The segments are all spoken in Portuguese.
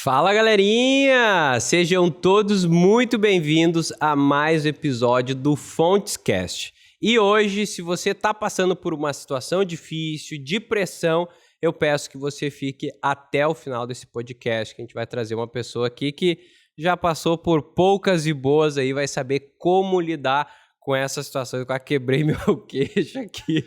Fala, galerinha! Sejam todos muito bem-vindos a mais um episódio do Fontescast. E hoje, se você está passando por uma situação difícil, de pressão, eu peço que você fique até o final desse podcast, que a gente vai trazer uma pessoa aqui que já passou por poucas e boas aí, vai saber como lidar com essa situação. Eu quase quebrei meu queixo aqui,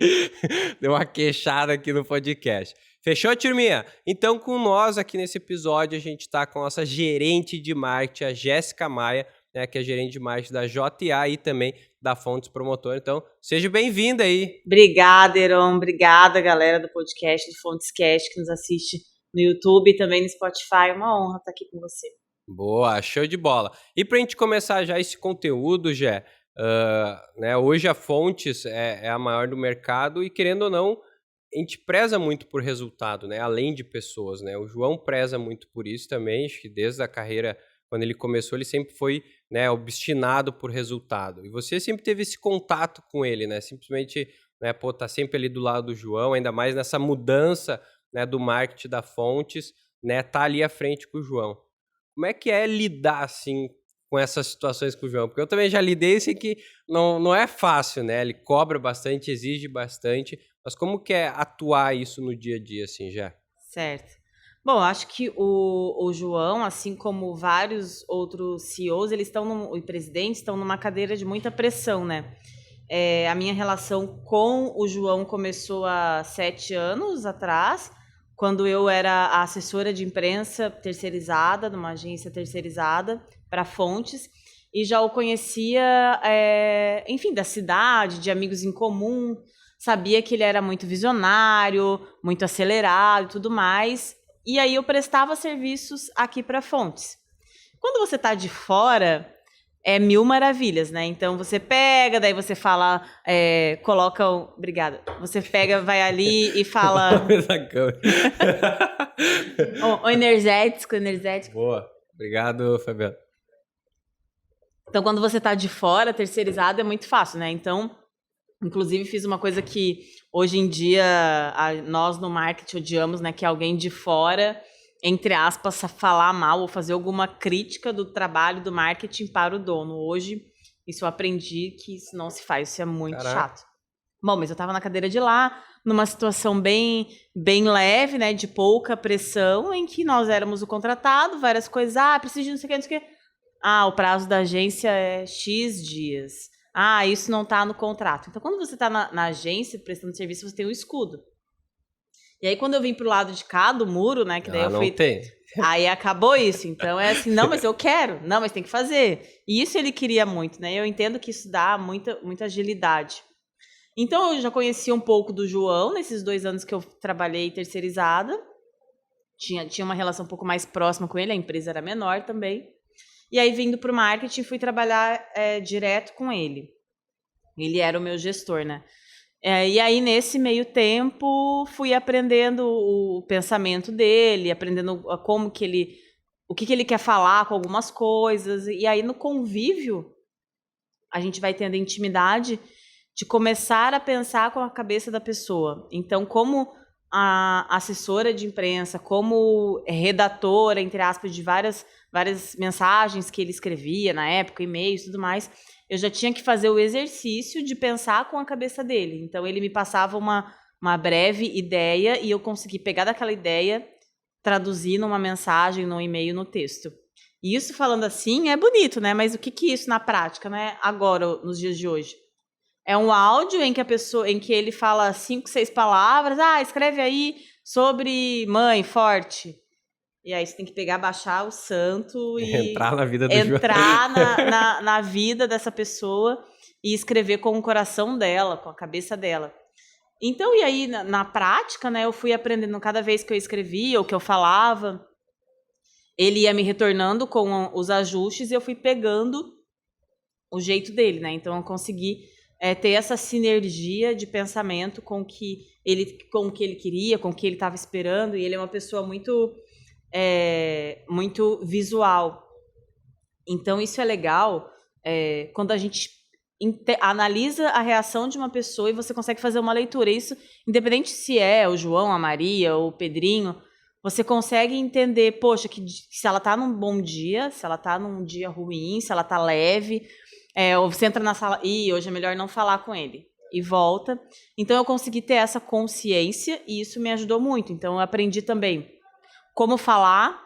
deu uma queixada aqui no podcast. Fechou, turminha? Então, com nós aqui nesse episódio, a gente está com a nossa gerente de marketing, a Jéssica Maia, né, que é gerente de marketing da JA e também da Fontes Promotor. Então, seja bem-vinda aí. Obrigada, Heron. Obrigada, galera do podcast do Fontescast que nos assiste no YouTube e também no Spotify. Uma honra estar aqui com você. Boa, show de bola. E para a gente começar já esse conteúdo, Jé, né, hoje a Fontes é a maior do mercado e, querendo ou não, a gente preza muito por resultado, né? Além de pessoas, né? O João preza muito por isso também, acho que desde a carreira, quando ele começou, ele sempre foi, né, obstinado por resultado. E você sempre teve esse contato com ele, né? Simplesmente, né, tá sempre ali do lado do João, ainda mais nessa mudança, né, do marketing da Fontes, né? Tá ali à frente com o João. Como é que é lidar, assim, com essas situações com o João? Porque eu também já lidei, sei que não é fácil, né? Ele cobra bastante, exige bastante, mas como que é atuar isso no dia a dia, assim, já? Certo. Bom, acho que o João, assim como vários outros CEOs, e presidentes estão numa cadeira de muita pressão, né? A minha relação com o João começou há 7 anos atrás, quando eu era a assessora de imprensa terceirizada, numa agência terceirizada para Fontes, e já o conhecia, enfim, da cidade, de amigos em comum. Sabia que ele era muito visionário, muito acelerado e tudo mais. E aí eu prestava serviços aqui para Fontes. Quando você está de fora, é mil maravilhas, né? Então você pega, daí você fala, coloca o... Obrigada. Você pega, vai ali e fala... o energético. Boa. Obrigado, Fabiano. Então, quando você está de fora, terceirizado, é muito fácil, né? Então... Inclusive, fiz uma coisa que hoje em dia nós no marketing odiamos, né? Que é alguém de fora, entre aspas, falar mal ou fazer alguma crítica do trabalho do marketing para o dono. Hoje, isso eu aprendi que isso não se faz, isso é muito chato. Bom, mas eu estava na cadeira de lá, numa situação bem leve, né? De pouca pressão, em que nós éramos o contratado, várias coisas, preciso de não sei o que, não sei o que. O prazo da agência é X dias. Isso não está no contrato. Então, quando você está na agência prestando serviço, você tem um escudo. E aí, quando eu vim pro lado de cá do muro, né? Que daí eu fui. Tem. Aí acabou isso. Então é assim, não, mas eu quero. Não, mas tem que fazer. E isso ele queria muito, né? Eu entendo que isso dá muita agilidade. Então, eu já conhecia um pouco do João nesses 2 anos que eu trabalhei terceirizada. Tinha uma relação um pouco mais próxima com ele, a empresa era menor também. E aí, vindo para o marketing, fui trabalhar direto com ele. Ele era o meu gestor, né? E aí, nesse meio tempo, fui aprendendo o pensamento dele, aprendendo como que ele... O que ele quer falar com algumas coisas. E aí, no convívio, a gente vai tendo intimidade de começar a pensar com a cabeça da pessoa. Então, como a assessora de imprensa, como redatora, entre aspas, de várias mensagens que ele escrevia na época, e-mails e tudo mais, eu já tinha que fazer o exercício de pensar com a cabeça dele. Então, ele me passava uma breve ideia e eu consegui pegar daquela ideia, traduzir numa mensagem, num e-mail, no texto. E isso, falando assim, é bonito, né? Mas o que é isso na prática, né? Agora, nos dias de hoje? É um áudio em que ele fala 5, 6 palavras. Escreve aí sobre mãe forte. E aí você tem que pegar, baixar o santo e entrar na vida do entrar na vida dessa pessoa e escrever com o coração dela, com a cabeça dela. Então, e aí, na prática, né, eu fui aprendendo cada vez que eu escrevia ou que eu falava, ele ia me retornando com os ajustes e eu fui pegando o jeito dele, né? Então, eu consegui ter essa sinergia de pensamento com o que ele queria, com o que ele estava esperando. E ele é uma pessoa muito visual. Então, isso é legal quando a gente analisa a reação de uma pessoa e você consegue fazer uma leitura. Isso, independente se é o João, a Maria ou o Pedrinho, você consegue entender, poxa, que se ela tá num bom dia, se ela tá num dia ruim, se ela tá leve, ou você entra na sala, hoje é melhor não falar com ele, e volta. Então eu consegui ter essa consciência e isso me ajudou muito. Então eu aprendi também como falar,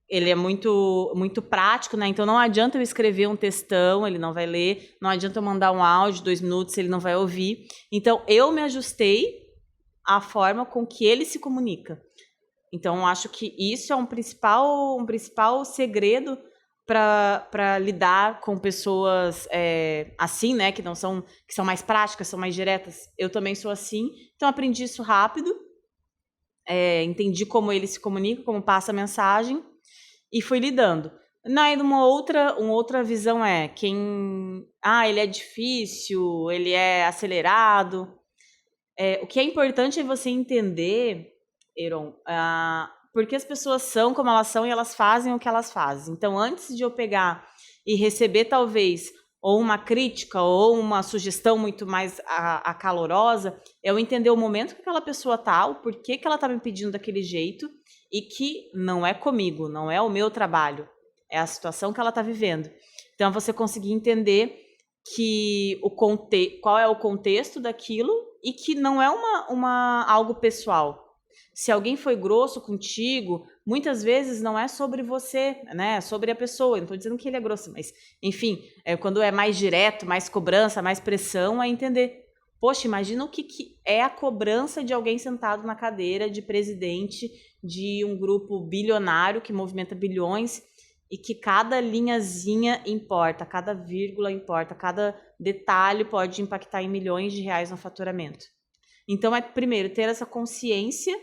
ele é muito, muito prático, né? Então não adianta eu escrever um textão, ele não vai ler, não adianta eu mandar um áudio de 2 minutos, ele não vai ouvir. Então eu me ajustei à forma com que ele se comunica. Então eu acho que isso é um principal segredo para lidar com pessoas assim, né? Que são mais práticas, são mais diretas. Eu também sou assim, então aprendi isso rápido. Entendi como ele se comunica, como passa a mensagem e fui lidando. Uma outra visão ele é difícil, ele é acelerado. O que é importante é você entender, Heron, porque as pessoas são como elas são e elas fazem o que elas fazem. Então, antes de eu pegar e receber talvez ou uma crítica ou uma sugestão muito mais acalorosa, eu entender o momento que aquela pessoa tá, o porquê que ela tá me pedindo daquele jeito e que não é comigo, não é o meu trabalho, é a situação que ela tá vivendo. Então, você conseguir entender que qual é o contexto daquilo e que não é algo pessoal. Se alguém foi grosso contigo, muitas vezes não é sobre você, né? É sobre a pessoa. Eu não estou dizendo que ele é grosso, mas, enfim, quando é mais direto, mais cobrança, mais pressão, é entender. Poxa, imagina o que é a cobrança de alguém sentado na cadeira de presidente de um grupo bilionário que movimenta bilhões e que cada linhazinha importa, cada vírgula importa, cada detalhe pode impactar em milhões de reais no faturamento. Então, primeiro, ter essa consciência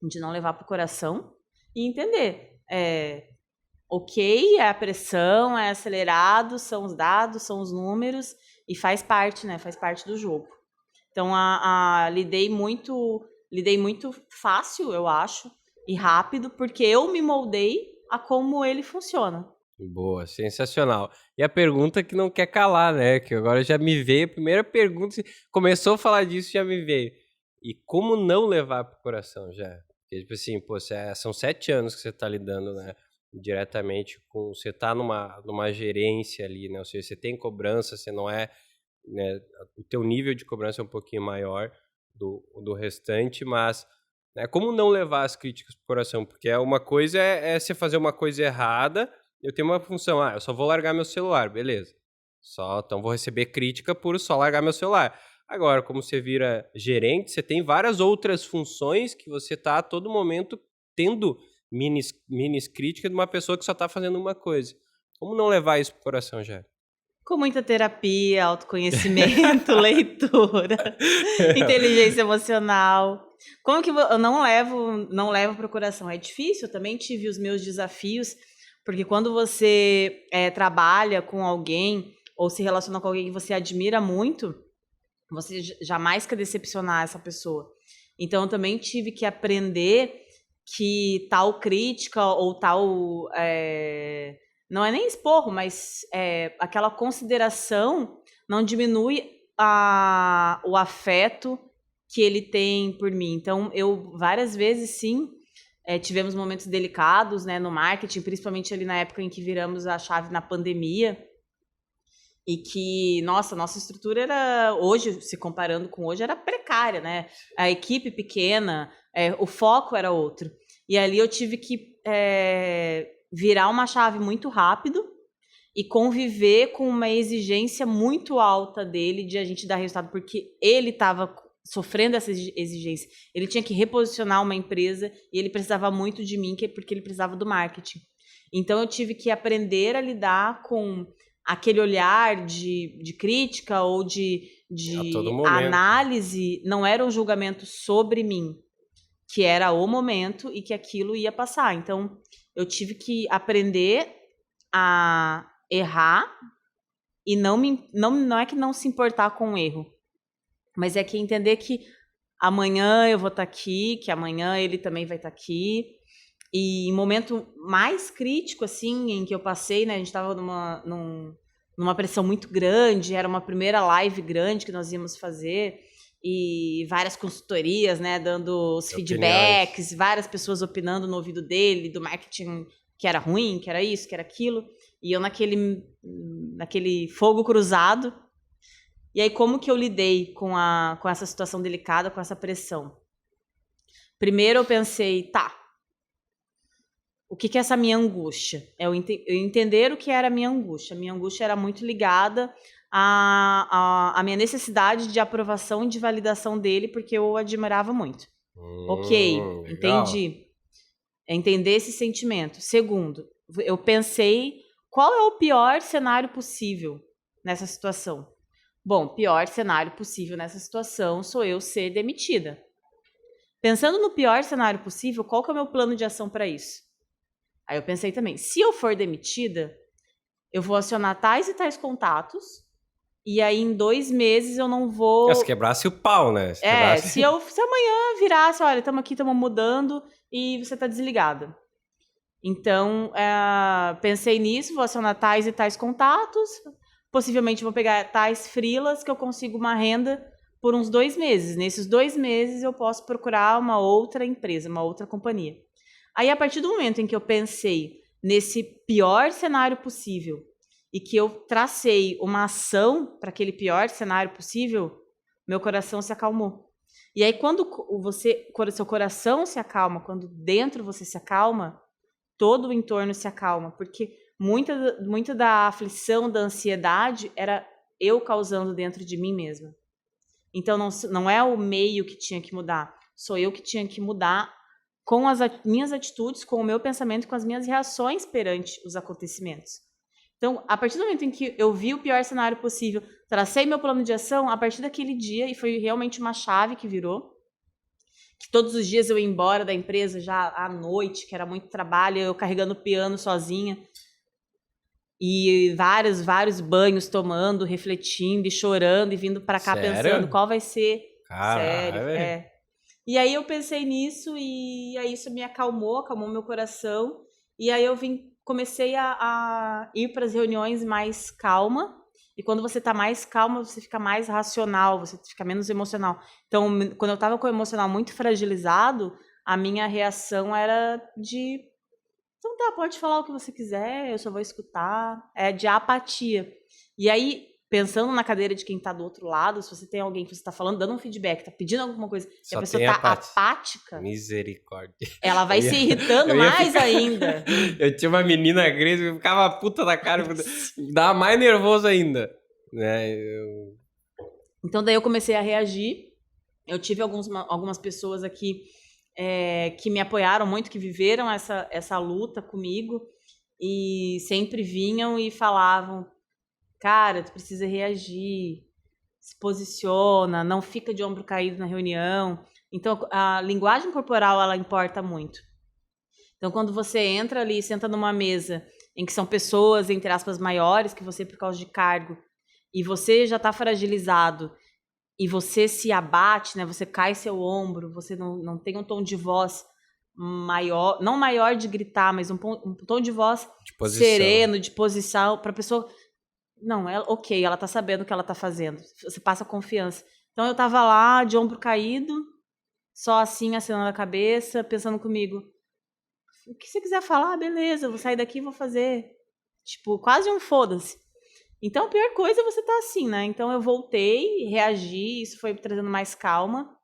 de não levar para o coração e entender. Ok, é a pressão, é acelerado, são os dados, são os números e faz parte, né? Faz parte do jogo. Então, lidei muito fácil, eu acho, e rápido, porque eu me moldei a como ele funciona. Boa, sensacional. E a pergunta que não quer calar, né? Que agora já me veio, a primeira pergunta, começou a falar disso, já me veio. E como não levar pro coração, já? Porque, tipo assim, são 7 anos que você tá lidando, né? Diretamente com... Você tá numa gerência ali, né? Ou seja, você tem cobrança, você não é... Né, o teu nível de cobrança é um pouquinho maior do restante, mas... Né, como não levar as críticas pro coração? Porque uma coisa é você fazer uma coisa errada... Eu tenho uma função, eu só vou largar meu celular, beleza. Então vou receber crítica por só largar meu celular. Agora, como você vira gerente, você tem várias outras funções que você está a todo momento tendo minis críticas de uma pessoa que só está fazendo uma coisa. Como não levar isso pro coração, já? Com muita terapia, autoconhecimento, leitura, inteligência emocional. Como que eu não levo pro coração? É difícil, eu também tive os meus desafios. Porque quando você trabalha com alguém ou se relaciona com alguém que você admira muito, você jamais quer decepcionar essa pessoa. Então, eu também tive que aprender que tal crítica ou tal... não é nem esporro, mas aquela consideração não diminui o afeto que ele tem por mim. Então, eu várias vezes, sim... tivemos momentos delicados, né, no marketing, principalmente ali na época em que viramos a chave na pandemia e que, nossa estrutura era, hoje, se comparando com hoje, era precária, né? A equipe pequena, o foco era outro. E ali eu tive que virar uma chave muito rápido e conviver com uma exigência muito alta dele de a gente dar resultado, porque ele estava sofrendo essa exigência. Ele tinha que reposicionar uma empresa e ele precisava muito de mim, porque ele precisava do marketing. Então, eu tive que aprender a lidar com aquele olhar de crítica ou de análise. Não era um julgamento sobre mim, que era o momento e que aquilo ia passar. Então, eu tive que aprender a errar e não é que não se importar com o erro, mas é que entender que amanhã eu vou estar aqui, que amanhã ele também vai estar aqui. E em momento mais crítico, assim, em que eu passei, né? A gente estava numa pressão muito grande, era uma primeira live grande que nós íamos fazer. e várias consultorias, né, dando os Opiniões. feedbacks, várias pessoas opinando no ouvido dele, do marketing que era ruim, que era isso, que era aquilo, e eu naquele fogo cruzado. E aí, como que eu lidei com essa situação delicada, com essa pressão? Primeiro eu pensei, tá, o que é essa minha angústia? Eu entender o que era a minha angústia. A minha angústia era muito ligada à minha necessidade de aprovação e de validação dele, porque eu o admirava muito. Ok, legal. entendi. Entender esse sentimento. Segundo, eu pensei qual é o pior cenário possível nessa situação. Bom, pior cenário possível nessa situação sou eu ser demitida. Pensando no pior cenário possível, qual que é o meu plano de ação para isso? Aí eu pensei também, se eu for demitida, eu vou acionar tais e tais contatos, e aí em 2 meses eu não vou... Se quebrasse o pau, né? Se amanhã virasse, olha, estamos aqui, estamos mudando, e você está desligada. Então, pensei nisso, vou acionar tais e tais contatos, possivelmente vou pegar tais freelas que eu consigo uma renda por uns 2 meses. Nesses 2 meses eu posso procurar uma outra empresa, uma outra companhia. Aí, a partir do momento em que eu pensei nesse pior cenário possível e que eu tracei uma ação para aquele pior cenário possível, meu coração se acalmou. E aí, quando seu coração se acalma, quando dentro você se acalma, todo o entorno se acalma, porque muita da aflição, da ansiedade, era eu causando dentro de mim mesma. Então, não é o meio que tinha que mudar, sou eu que tinha que mudar com as minhas atitudes, com o meu pensamento, com as minhas reações perante os acontecimentos. Então, a partir do momento em que eu vi o pior cenário possível, tracei meu plano de ação, a partir daquele dia, e foi realmente uma chave que virou, que todos os dias eu ia embora da empresa já à noite, que era muito trabalho, eu carregando o piano sozinha, e vários banhos tomando, refletindo e chorando e vindo para cá pensando qual vai ser. Sério, E aí eu pensei nisso e aí isso me acalmou meu coração, e aí eu comecei a ir para as reuniões mais calma. E quando você tá mais calma, você fica mais racional, você fica menos emocional. Então, quando eu tava com o emocional muito fragilizado, a minha reação era de... Então tá, pode falar o que você quiser, eu só vou escutar. É de apatia. E aí, pensando na cadeira de quem tá do outro lado, se você tem alguém que você tá falando, dando um feedback, tá pedindo alguma coisa, e a pessoa tá apática... Misericórdia. Ela vai se irritando mais ainda. Eu tinha uma menina grande que ficava puta da cara, dava mais nervoso ainda. Né? Então, daí eu comecei a reagir. Eu tive algumas pessoas aqui que me apoiaram muito, que viveram essa luta comigo, e sempre vinham e falavam: cara, tu precisa reagir, se posiciona, não fica de ombro caído na reunião. Então, a linguagem corporal, ela importa muito. Então, quando você entra ali, senta numa mesa em que são pessoas, entre aspas, maiores que você por causa de cargo, e você já está fragilizado, e você se abate, né? Você cai seu ombro, você não tem um tom de voz maior, não maior de gritar, mas um tom de voz sereno, de posição, para a pessoa... Não, ok, ela tá sabendo o que ela tá fazendo. Você passa confiança. Então, eu tava lá, de ombro caído, só assim, acenando a cabeça, pensando comigo: o que você quiser falar, beleza, eu vou sair daqui e vou fazer. Tipo, quase um foda-se. Então, a pior coisa é você tá assim, né? Então, eu voltei, reagi, isso foi me trazendo mais calma.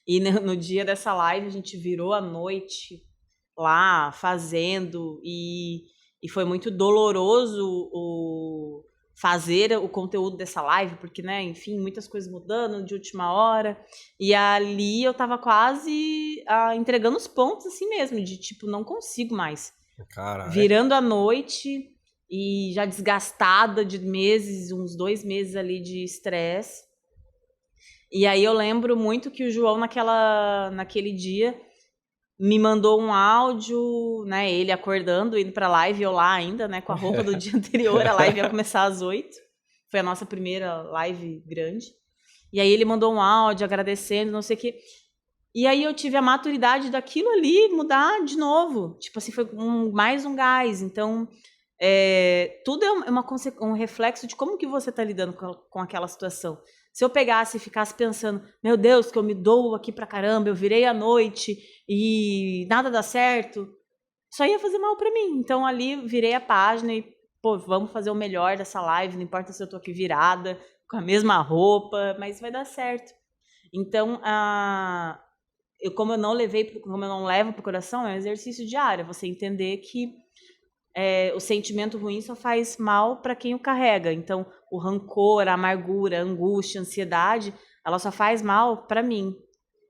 E no dia dessa live, a gente virou a noite lá, fazendo, e foi muito doloroso fazer o conteúdo dessa live, porque, né, enfim, muitas coisas mudando de última hora. E ali eu tava quase entregando os pontos assim mesmo, de tipo, não consigo mais. Caralho. Virando a noite e já desgastada de meses, uns 2 meses ali de estresse. E aí eu lembro muito que o João, naquele dia, me mandou um áudio, né, ele acordando, indo pra live, eu lá ainda, né, com a roupa do dia anterior, a live ia começar às 8, foi a nossa primeira live grande, e aí ele mandou um áudio agradecendo, não sei o quê, e aí eu tive a maturidade daquilo ali mudar de novo, tipo assim, foi mais um gás. Então tudo é um reflexo de como que você está lidando com aquela situação. Se eu pegasse e ficasse pensando, meu Deus, que eu me dou aqui pra caramba, eu virei à noite e nada dá certo, só ia fazer mal pra mim. Então ali virei a página e, pô, vamos fazer o melhor dessa live, não importa se eu tô aqui virada, com a mesma roupa, mas vai dar certo. Então, como eu não levo pro coração, é um exercício diário, você entender que o sentimento ruim só faz mal para quem o carrega. Então, o rancor, a amargura, a angústia, a ansiedade, ela só faz mal para mim.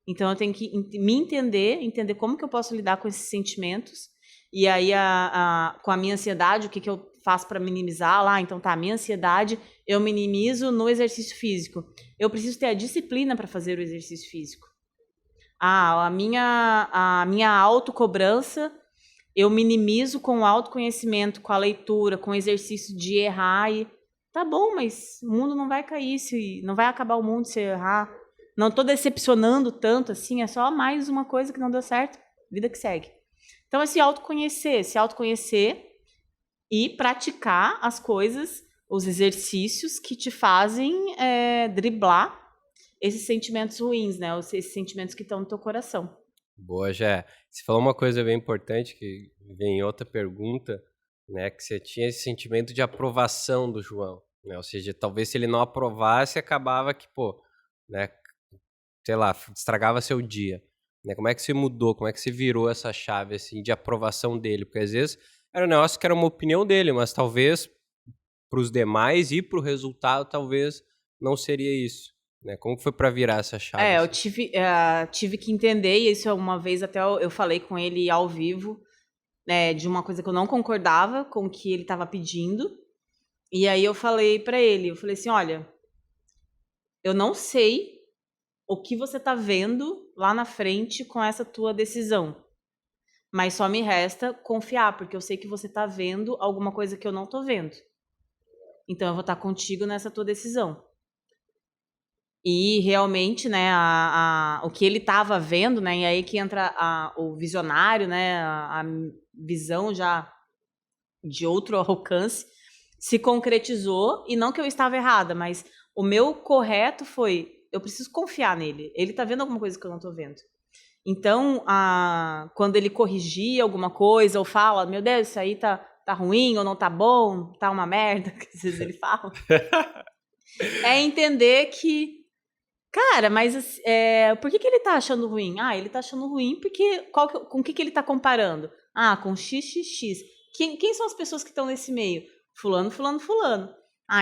Então, eu tenho que me entender como que eu posso lidar com esses sentimentos. E aí, com a minha ansiedade, o que eu faço para minimizar lá? Então, a minha ansiedade eu minimizo no exercício físico. Eu preciso ter a disciplina para fazer o exercício físico. A minha autocobrança eu minimizo com o autoconhecimento, com a leitura, com o exercício de errar e tá bom, mas o mundo não vai cair, não vai acabar o mundo se eu errar. Não tô decepcionando tanto assim, é só mais uma coisa que não deu certo, vida que segue. Então, se autoconhecer e praticar as coisas, os exercícios que te fazem driblar esses sentimentos ruins, né? Esses sentimentos que estão no teu coração. Boa, Jé. Você falou uma coisa bem importante, que vem outra pergunta, né? Que você tinha esse sentimento de aprovação do João, né? Ou seja, talvez se ele não aprovasse, acabava que, pô, né? Sei lá, estragava seu dia. Né? Como é que você mudou? Como é que você virou essa chave, assim, de aprovação dele? Porque às vezes era um negócio que era uma opinião dele, mas talvez para os demais e para o resultado, talvez não seria isso. Né? Como foi para virar essa chave? Eu tive que entender, e isso uma vez até eu falei com ele ao vivo, né, de uma coisa que eu não concordava com o que ele estava pedindo. E aí eu falei para ele, assim, olha, eu não sei o que você tá vendo lá na frente com essa tua decisão, mas só me resta confiar, porque eu sei que você tá vendo alguma coisa que eu não tô vendo. Então eu vou estar contigo nessa tua decisão. E realmente, né, o que ele estava vendo, né, e aí que entra o visionário, né, a visão já de outro alcance, se concretizou, e não que eu estava errada, mas o meu correto foi, eu preciso confiar nele, ele está vendo alguma coisa que eu não estou vendo. Então, quando ele corrigia alguma coisa, ou fala, meu Deus, isso aí tá ruim, ou não tá bom, tá uma merda, que às vezes ele fala, é entender que, cara, mas por que ele tá achando ruim? Ele tá achando ruim porque com o que ele tá comparando? Com XXX. Quem são as pessoas que estão nesse meio? Fulano, fulano, fulano.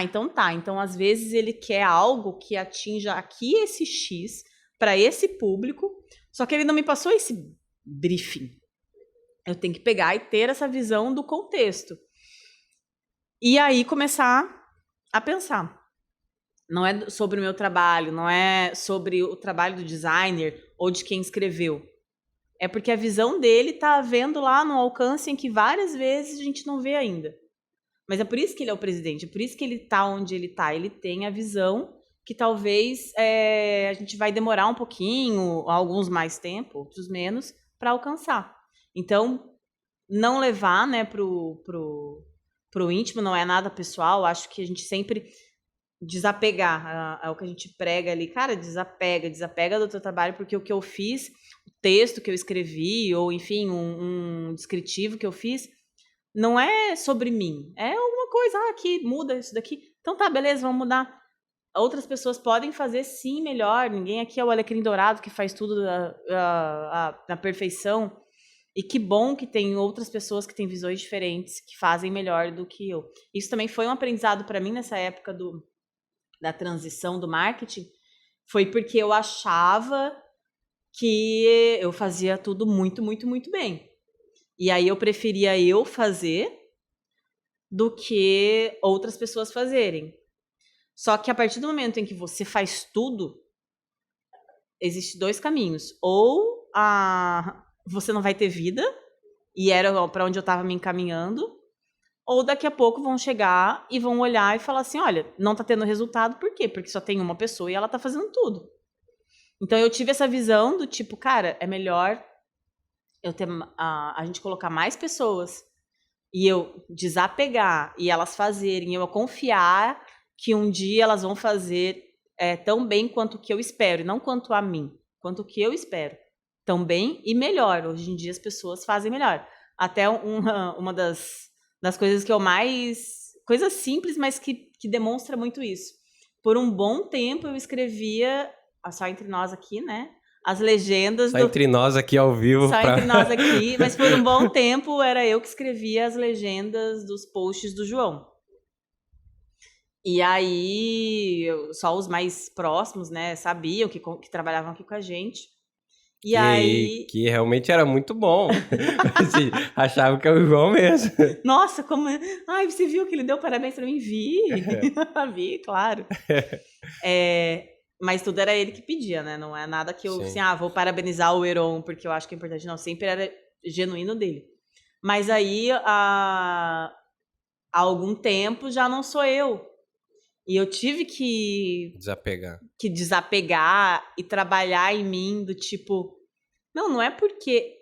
Então tá. Então, às vezes, ele quer algo que atinja aqui esse X para esse público, só que ele não me passou esse briefing. Eu tenho que pegar e ter essa visão do contexto. E aí começar a pensar. Não é sobre o meu trabalho, não é sobre o trabalho do designer ou de quem escreveu. É porque a visão dele está vendo lá no alcance em que várias vezes a gente não vê ainda. Mas é por isso que ele é o presidente, é por isso que ele está onde ele está. Ele tem a visão que talvez a gente vai demorar um pouquinho, alguns mais tempo, outros menos, para alcançar. Então, não levar, né, pro íntimo, não é nada pessoal. Acho que a gente sempre desapegar, é o que a gente prega ali, cara, desapega do teu trabalho, porque o que eu fiz, o texto que eu escrevi, ou enfim, um descritivo que eu fiz, não é sobre mim, é alguma coisa, aqui, muda isso daqui, então tá, beleza, vamos mudar. Outras pessoas podem fazer sim melhor, ninguém aqui é o alecrim dourado que faz tudo na perfeição, e que bom que tem outras pessoas que têm visões diferentes, que fazem melhor do que eu. Isso também foi um aprendizado para mim nessa época da transição do marketing, foi porque eu achava que eu fazia tudo muito, muito, muito bem. E aí eu preferia eu fazer do que outras pessoas fazerem. Só que a partir do momento em que você faz tudo, existem dois caminhos. Ou você não vai ter vida, e era para onde eu estava me encaminhando, ou daqui a pouco vão chegar e vão olhar e falar assim, olha, não tá tendo resultado, por quê? Porque só tem uma pessoa e ela tá fazendo tudo. Então eu tive essa visão do tipo, cara, é melhor a gente colocar mais pessoas e eu desapegar e elas fazerem, eu confiar que um dia elas vão fazer tão bem quanto o que eu espero, e não quanto a mim, quanto o que eu espero. Tão bem e melhor. Hoje em dia as pessoas fazem melhor. Até uma das coisas que eu mais... Coisa simples, mas que demonstra muito isso. Por um bom tempo eu escrevia, só entre nós aqui, né? As legendas... Só entre nós aqui ao vivo. Só entre nós aqui, mas por um bom tempo era eu que escrevia as legendas dos posts do João. E aí, só os mais próximos, né, sabiam que trabalhavam aqui com a gente. Que realmente era muito bom. Assim, achava que era o João mesmo. Nossa, como... Ai, você viu que ele deu parabéns pra mim? Vi. Vi, claro. Mas tudo era ele que pedia, né? Não é nada que eu, assim, vou parabenizar o Heron, porque eu acho que é importante. Não, sempre era genuíno dele. Mas aí, há algum tempo, já não sou eu. E eu tive que desapegar e trabalhar em mim do tipo... Não é porque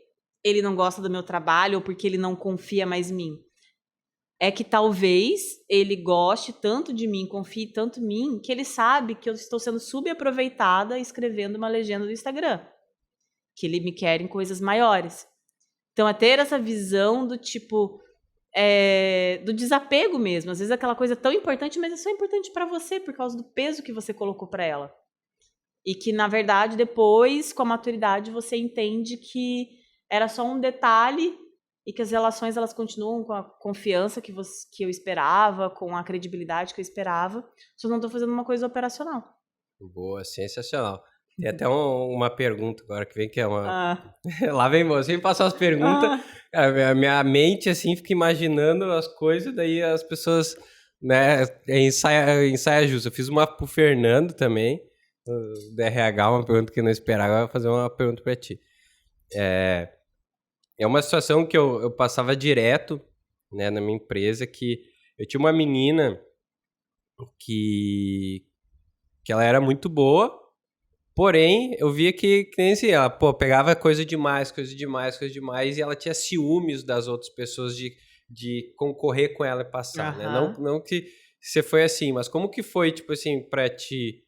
ele não gosta do meu trabalho ou porque ele não confia mais em mim. É que talvez ele goste tanto de mim, confie tanto em mim, que ele sabe que eu estou sendo subaproveitada escrevendo uma legenda do Instagram. Que ele me quer em coisas maiores. Então, é ter essa visão do tipo... do desapego mesmo. Às vezes aquela coisa tão importante, mas é só importante para você por causa do peso que você colocou para ela. E que, na verdade, depois, com a maturidade, você entende que era só um detalhe e que as relações elas continuam com a confiança que eu esperava, com a credibilidade que eu esperava, só não estou fazendo uma coisa operacional. Boa, sensacional. Tem até uma pergunta agora que vem, que é uma... Lá vem você, me passar as perguntas. Cara, minha mente, assim, fica imaginando as coisas, daí as pessoas, né, ensaia justo. Eu fiz uma pro Fernando também, do RH, uma pergunta que eu não esperava, eu vou fazer uma pergunta pra ti. É uma situação que eu passava direto, né, na minha empresa, que eu tinha uma menina que ela era muito boa, porém, eu via que nem assim, ela pegava coisa demais, e ela tinha ciúmes das outras pessoas de concorrer com ela e passar, né? Não que você foi assim, mas como que foi, tipo assim, pra ti,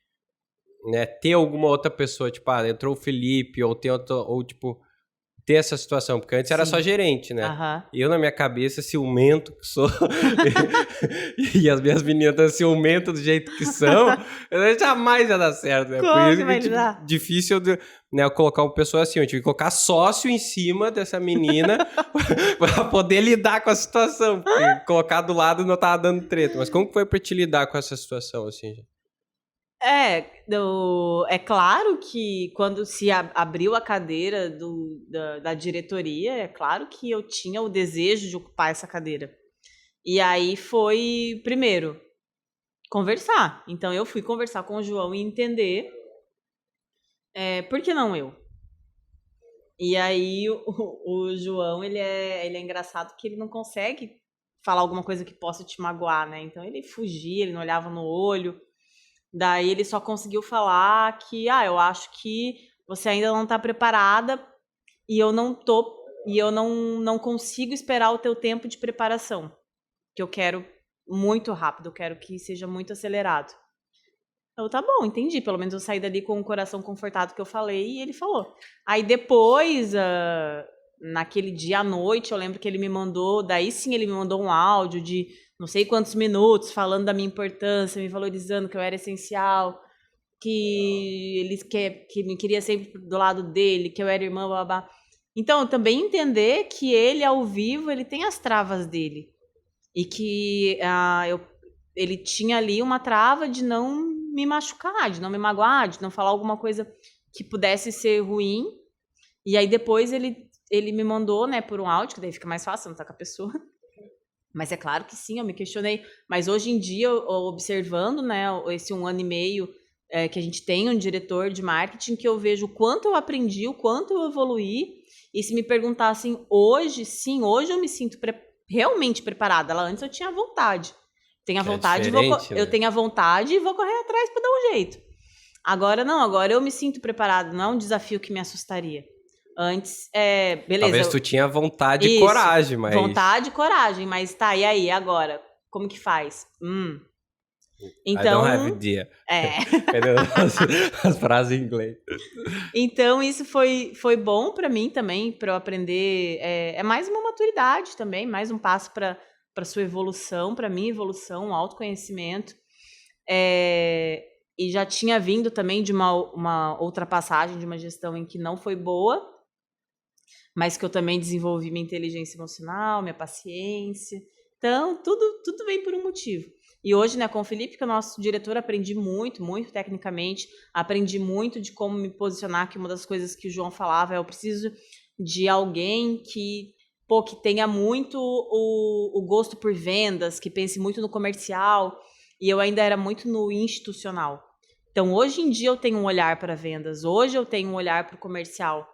né, ter alguma outra pessoa, tipo, entrou o Felipe, ou tipo, ter essa situação, porque antes era só gerente, né? Eu, na minha cabeça, ciumento que sou, e as minhas meninas ciumento do jeito que são, jamais ia dar certo, né? Por isso que é difícil, né, eu colocar uma pessoa assim, eu tive que colocar sócio em cima dessa menina pra poder lidar com a situação, porque colocar do lado não tava dando treta. Mas como que foi pra te lidar com essa situação, assim, gente? É claro que quando se abriu a cadeira da diretoria, é claro que eu tinha o desejo de ocupar essa cadeira. E aí foi, primeiro, conversar. Então eu fui conversar com o João e entender por que não eu? E aí o João, ele é engraçado que ele não consegue falar alguma coisa que possa te magoar, né? Então ele fugia, ele não olhava no olho. Daí ele só conseguiu falar que, eu acho que você ainda não está preparada e eu não consigo esperar o teu tempo de preparação, que eu quero muito rápido, eu quero que seja muito acelerado. Então, tá bom, entendi. Pelo menos eu saí dali com o coração confortado que eu falei e ele falou. Aí depois, naquele dia à noite, eu lembro que ele me mandou, daí sim ele me mandou um áudio de não sei quantos minutos, falando da minha importância, me valorizando, que eu era essencial, que ele que me queria sempre do lado dele, que eu era irmã, babá. Então, também entender que ele, ao vivo, ele tem as travas dele. E que ele tinha ali uma trava de não me machucar, de não me magoar, de não falar alguma coisa que pudesse ser ruim. E aí, depois, ele me mandou, né, por um áudio, que daí fica mais fácil, não tá com a pessoa. Mas é claro que sim, eu me questionei. Mas hoje em dia, observando, né, esse 1 ano e meio que a gente tem um diretor de marketing, que eu vejo o quanto eu aprendi, o quanto eu evoluí. E se me perguntassem hoje, sim, hoje eu me sinto realmente preparada. Lá antes eu tinha vontade. Tenho a vontade, eu tenho a vontade e vou correr atrás para dar um jeito. Agora não, agora eu me sinto preparada. Não é um desafio que me assustaria. Antes, beleza. Talvez tu tinha vontade e coragem, mas... Vontade e coragem, mas tá, e aí, agora? Como que faz? Então... I don't have idea. Cadê as frases em inglês? Então, isso foi bom pra mim também, pra eu aprender. É mais uma maturidade também, mais um passo pra sua evolução, pra minha evolução, um autoconhecimento. E já tinha vindo também de uma outra passagem, de uma gestão em que não foi boa, mas que eu também desenvolvi minha inteligência emocional, minha paciência. Então, tudo vem por um motivo. E hoje, né, com o Felipe, que é o nosso diretor, aprendi muito, muito tecnicamente, aprendi muito de como me posicionar, que uma das coisas que o João falava é eu preciso de alguém que tenha muito o gosto por vendas, que pense muito no comercial, e eu ainda era muito no institucional. Então, hoje em dia eu tenho um olhar para vendas, hoje eu tenho um olhar para o comercial.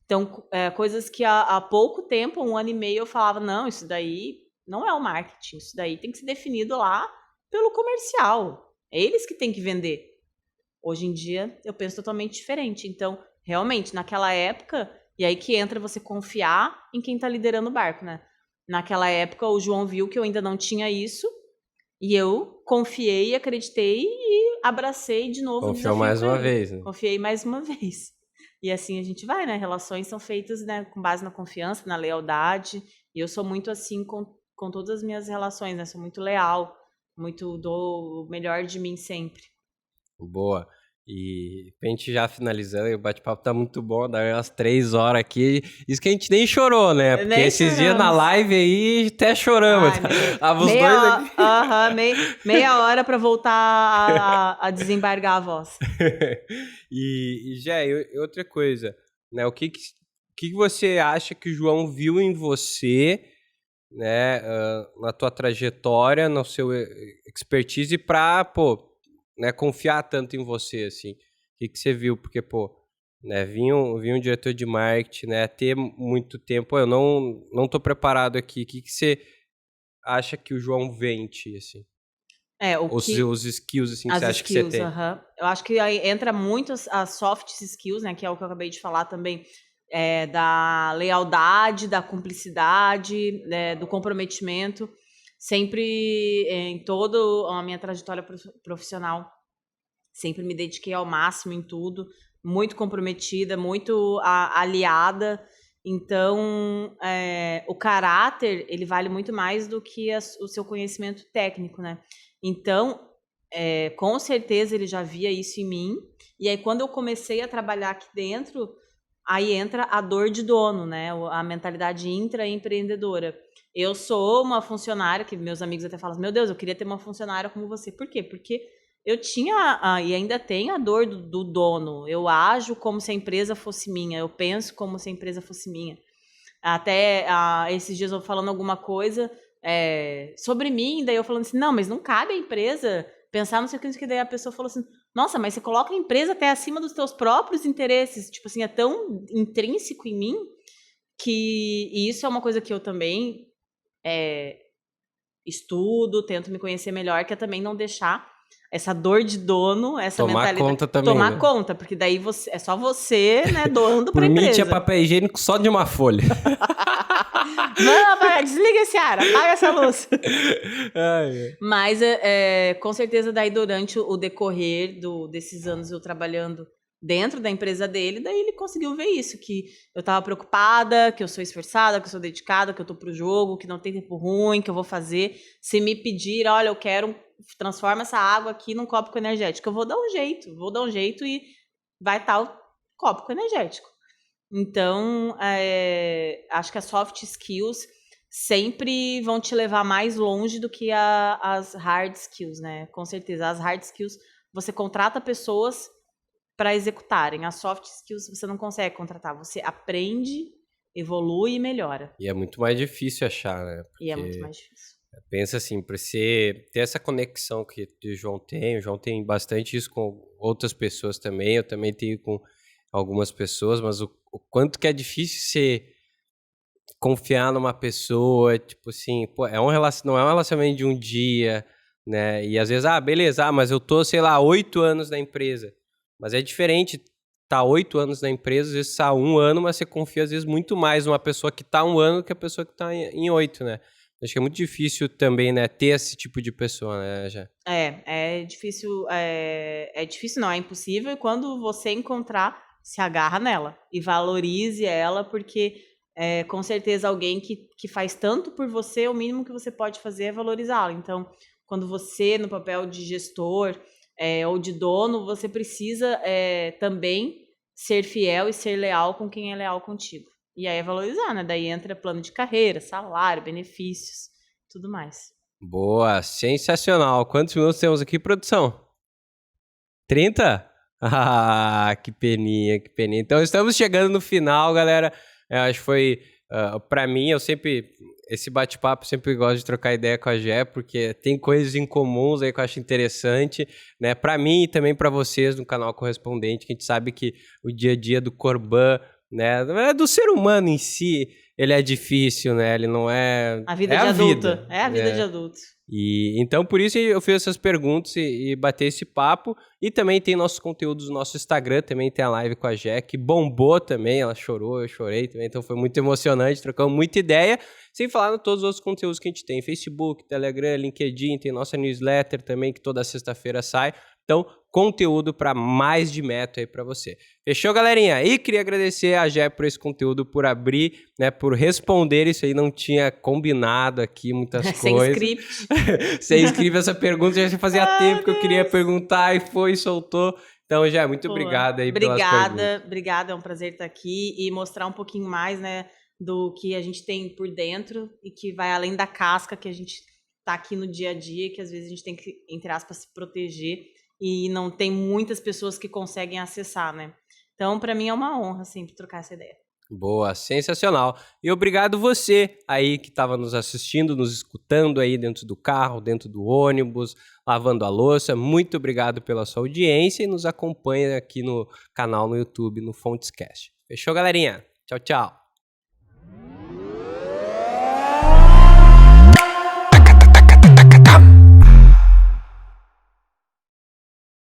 Então, coisas que há pouco tempo, 1 ano e meio, eu falava, não, isso daí não é o marketing, isso daí tem que ser definido lá pelo comercial. É eles que têm que vender. Hoje em dia, eu penso totalmente diferente. Então, realmente, naquela época, e aí que entra você confiar em quem está liderando o barco, né? Naquela época, o João viu que eu ainda não tinha isso, e eu confiei, acreditei e abracei de novo o desafio. Confiou mais uma vez, né? Confiei mais uma vez. E assim a gente vai, né? Relações são feitas, né, com base na confiança, na lealdade. E eu sou muito assim com todas as minhas relações, né? Sou muito leal, muito dou o melhor de mim sempre. Boa. E a gente já finalizando, o bate-papo tá muito bom, dá umas 3 horas aqui. Isso que a gente nem chorou, né? Porque Nem esses dias na live aí até choramos. Meia hora pra voltar a desembargar a voz. E Jé, outra coisa, né? O que você acha que o João viu em você, né, na tua trajetória, no seu expertise pra, né, confiar tanto em você, assim? O que você viu? Porque, né, vinha um diretor de marketing, né, ter muito tempo, eu não tô preparado aqui. O que você acha que o João vê em ti, assim? Os skills, assim, que você acha que você tem. Eu acho que aí entra muito as soft skills, né, que é o que eu acabei de falar também, da lealdade, da cumplicidade, do comprometimento. Sempre, em toda a minha trajetória profissional, sempre me dediquei ao máximo em tudo, muito comprometida, muito aliada. Então, o caráter, ele vale muito mais do que o seu conhecimento técnico, né? Então, com certeza ele já via isso em mim. E aí, quando eu comecei a trabalhar aqui dentro, aí entra a dor de dono, né? A mentalidade intraempreendedora. Eu sou uma funcionária, que meus amigos até falam, meu Deus, eu queria ter uma funcionária como você. Por quê? Porque eu tinha, e ainda tenho a dor do dono. Eu ajo como se a empresa fosse minha. Eu penso como se a empresa fosse minha. Até esses dias eu falando alguma coisa sobre mim, daí eu falando assim, não, mas não cabe a empresa pensar não sei o que, daí a pessoa falou assim, nossa, mas você coloca a empresa até acima dos teus próprios interesses. Tipo assim, é tão intrínseco em mim e isso é uma coisa que eu também estudo, tento me conhecer melhor, que é também não deixar essa dor de dono, essa mentalidade... Tomar conta também, Tomar né? conta, porque daí é só você, né, doando pra empresa. Por mim, tinha papel higiênico só de uma folha. Não, desliga esse ar, apaga essa luz. Mas, com certeza, daí durante o decorrer desses anos eu trabalhando dentro da empresa dele, daí ele conseguiu ver isso, que eu tava preocupada, que eu sou esforçada, que eu sou dedicada, que eu tô pro jogo, que não tem tempo ruim, que eu vou fazer. Se me pedir, olha, eu quero, transforma essa água aqui num copo com energético, eu vou dar um jeito e vai estar o copo com energético. Então, acho que as soft skills sempre vão te levar mais longe do que as hard skills, né? Com certeza, as hard skills, você contrata pessoas para executarem. As soft skills você não consegue contratar. Você aprende, evolui e melhora. E é muito mais difícil achar, né? E é muito mais difícil. Pensa assim, para você ter essa conexão que o João tem bastante isso com outras pessoas também, eu também tenho com algumas pessoas, mas o quanto que é difícil você confiar numa pessoa, tipo assim, não é um relacionamento de um dia, né? E às vezes, beleza, mas eu tô, sei lá, 8 anos na empresa. Mas é diferente tá 8 anos na empresa, às vezes está 1 ano, mas você confia às vezes muito mais numa pessoa que tá 1 ano que a pessoa que tá em 8, né? Acho que é muito difícil também, né, ter esse tipo de pessoa, né, já. É difícil, é difícil não, é impossível, e quando você encontrar, se agarra nela e valorize ela, porque com certeza alguém que faz tanto por você, o mínimo que você pode fazer é valorizá-la. Então, quando você, no papel de gestor ou de dono, você precisa também ser fiel e ser leal com quem é leal contigo. E aí é valorizar, né? Daí entra plano de carreira, salário, benefícios, tudo mais. Boa, sensacional. Quantos minutos temos aqui, produção? 30? Ah, que peninha, que peninha. Então, estamos chegando no final, galera. Acho que foi, pra mim, esse bate-papo, sempre gosto de trocar ideia com a Gé, porque tem coisas em comuns aí que eu acho interessante, né? Pra mim e também pra vocês no canal Correspondente, que a gente sabe que o dia a dia do Corban, né, do ser humano em si, ele é difícil, né? Ele não é... A vida de adulto. É a vida de adulto. E então, por isso eu fiz essas perguntas e bater esse papo. E também tem nossos conteúdos no nosso Instagram, também tem a live com a Jé, que bombou também, ela chorou, eu chorei também, então foi muito emocionante, trocamos muita ideia, sem falar em todos os outros conteúdos que a gente tem, Facebook, Telegram, LinkedIn, tem nossa newsletter também, que toda sexta-feira sai. Então, conteúdo para mais de metro aí para você. Fechou, galerinha? E queria agradecer a Jé por esse conteúdo, por abrir, né, por responder isso aí, não tinha combinado aqui muitas coisas. Sem script. Sem script, essa pergunta já fazia tempo que eu queria perguntar e foi e soltou. Então, Jé, muito obrigado aí pelas perguntas. Obrigada, é um prazer estar aqui e mostrar um pouquinho mais, né, do que a gente tem por dentro e que vai além da casca que a gente tá aqui no dia a dia, que às vezes a gente tem que, entre aspas, se proteger e não tem muitas pessoas que conseguem acessar, né? Então, para mim é uma honra sempre trocar essa ideia. Boa, sensacional. E obrigado você aí que estava nos assistindo, nos escutando aí dentro do carro, dentro do ônibus, lavando a louça. Muito obrigado pela sua audiência e nos acompanha aqui no canal no YouTube, no Fontescast. Fechou, galerinha? Tchau, tchau.